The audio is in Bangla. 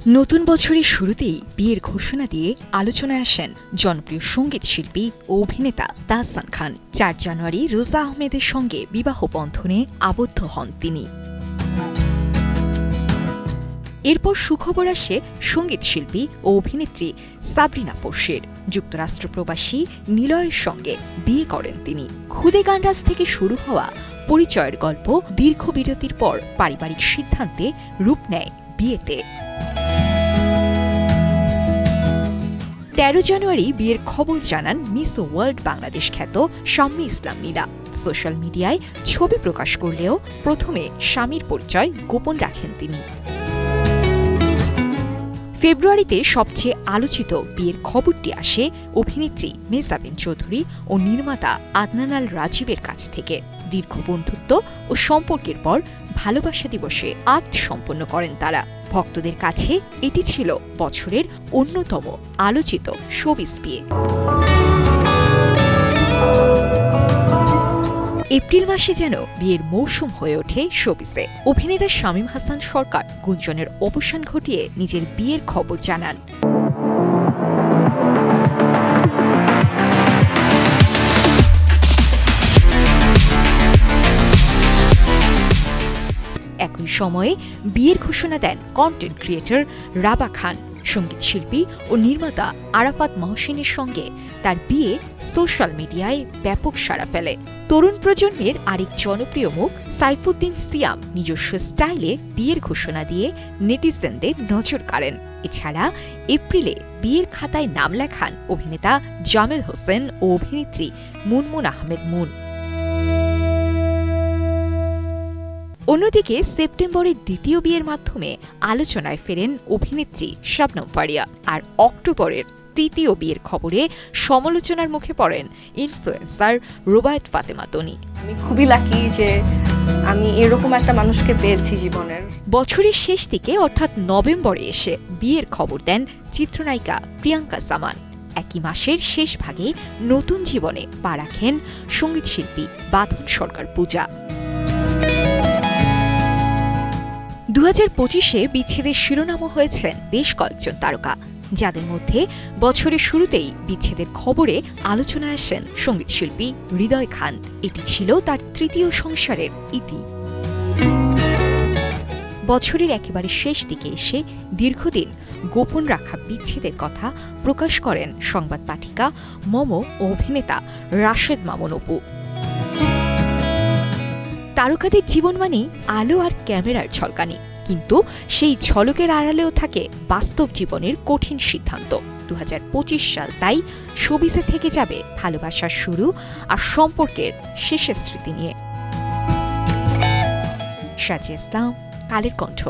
নতুন বছরের শুরুতেই বিয়ের ঘোষণা দিয়ে আলোচনায় আসেন জনপ্রিয় সঙ্গীত শিল্পী ও অভিনেতা তাহসান খান। ৪ জানুয়ারি রোজা আহমেদের সঙ্গে বিবাহ বন্ধনে আবদ্ধ হন তিনি। এরপর সুখবর আসে সঙ্গীত শিল্পী ও অভিনেত্রী সাবরিনা পোর্শের। যুক্তরাষ্ট্র প্রবাসী নিলয়ের সঙ্গে বিয়ে করেন তিনি। খুদে গান্ডাস থেকে শুরু হওয়া পরিচয়ের গল্প দীর্ঘ বিরতির পর পারিবারিক সিদ্ধান্তে রূপ নেয় বিয়েতে। ১৩ জানুয়ারি বিয়ের খবর জানান মিস ওয়ার্ল্ড বাংলাদেশ খ্যাত শাম্মী ইসলাম মীরা। সোশ্যাল মিডিয়ায় ছবি প্রকাশ করলেও প্রথমে স্বামীর পরিচয় গোপন রাখেন তিনি। ফেব্রুয়ারিতে সবচেয়ে আলোচিত বিয়ের খবরটি আসে অভিনেত্রী মেহজাবিন চৌধুরী ও নির্মাতা আদনান আল রাজীবের কাছ থেকে। দীর্ঘ বন্ধুত্ব ও সম্পর্কের পর ভালোবাসা দিবসে আক্ত সম্পন্ন করেন তারা। ভক্তদের কাছে এটি ছিল বছরের অন্যতম আলোচিত শোবিজ বিয়ে। এপ্রিল মাসে যেন বিয়ের মৌসুম হয়ে ওঠে শোবিজে। অভিনেতা শামীম হাসান সরকার গুঞ্জনের অবসান ঘটিয়ে নিজের বিয়ের খবর জানান। একই সময়ে বিয়ের ঘোষণা দেন কন্টেন্ট ক্রিয়েটর রাবা খান। সঙ্গীত শিল্পী ও নির্মাতা আরাফাত মহসিনের সঙ্গে তার বিয়ে সোশ্যাল মিডিয়ায় ব্যাপক সাড়া ফেলে। তরুণ প্রজন্মের আরেক জনপ্রিয় মুখ সাইফুদ্দিন সিয়াম নিজস্ব স্টাইলে বিয়ের ঘোষণা দিয়ে নেটিজেনদের নজর কাড়েন। এছাড়া এপ্রিলে বিয়ের খাতায় নাম লেখান অভিনেতা জামেল হোসেন ও অভিনেত্রী মুনমুন আহমেদ মুন। অন্যদিকে সেপ্টেম্বরের দ্বিতীয় বিয়ের মাধ্যমে আলোচনায় ফেরেন অভিনেত্রী শবনম ফারিয়া। আর অক্টোবরের তৃতীয় বিয়ের খবরে সমালোচনার মুখে পড়েন ইনফ্লুয়েন্সার রুবায়েত ফাতেমা তনি। আমি খুবই লাকি যে আমি এরকম একটা মানুষকে পেয়েছি জীবনের। বছরের শেষ দিকে অর্থাৎ নভেম্বরে এসে বিয়ের খবর দেন চিত্রনায়িকা প্রিয়াঙ্কা জামান। একই মাসের শেষ ভাগে নতুন জীবনে পা রাখেন সঙ্গীত শিল্পী বাঁধন সরকার পূজা। 2025-এ বিচ্ছেদের শিরোনামও হয়েছেন বেশ কয়েকজন তারকা, যাদের মধ্যে বছরের শুরুতেই বিচ্ছেদের খবরে আলোচনায় আসেন সঙ্গীত শিল্পী হৃদয় খান। এটি ছিল তার তৃতীয় সংসারের ইতি। বছরের একেবারে শেষ দিকে এসে দীর্ঘদিন গোপন রাখা বিচ্ছেদের কথা প্রকাশ করেন সংবাদ পাঠিকা মমো ও অভিনেতা রাশেদ মামুন অপু। তারকাদের জীবন মানেই আলো আর ক্যামেরার ঝলকানি, কিন্তু সেই ঝলকের আড়ালেও থাকে বাস্তব জীবনের কঠিন সিদ্ধান্ত। 2025 সাল তাই শোবিজে থেকে যাবে ভালোবাসার শুরু আর সম্পর্কের শেষের স্মৃতি নিয়ে। সাজিয়া ইসলাম, কালের কণ্ঠ।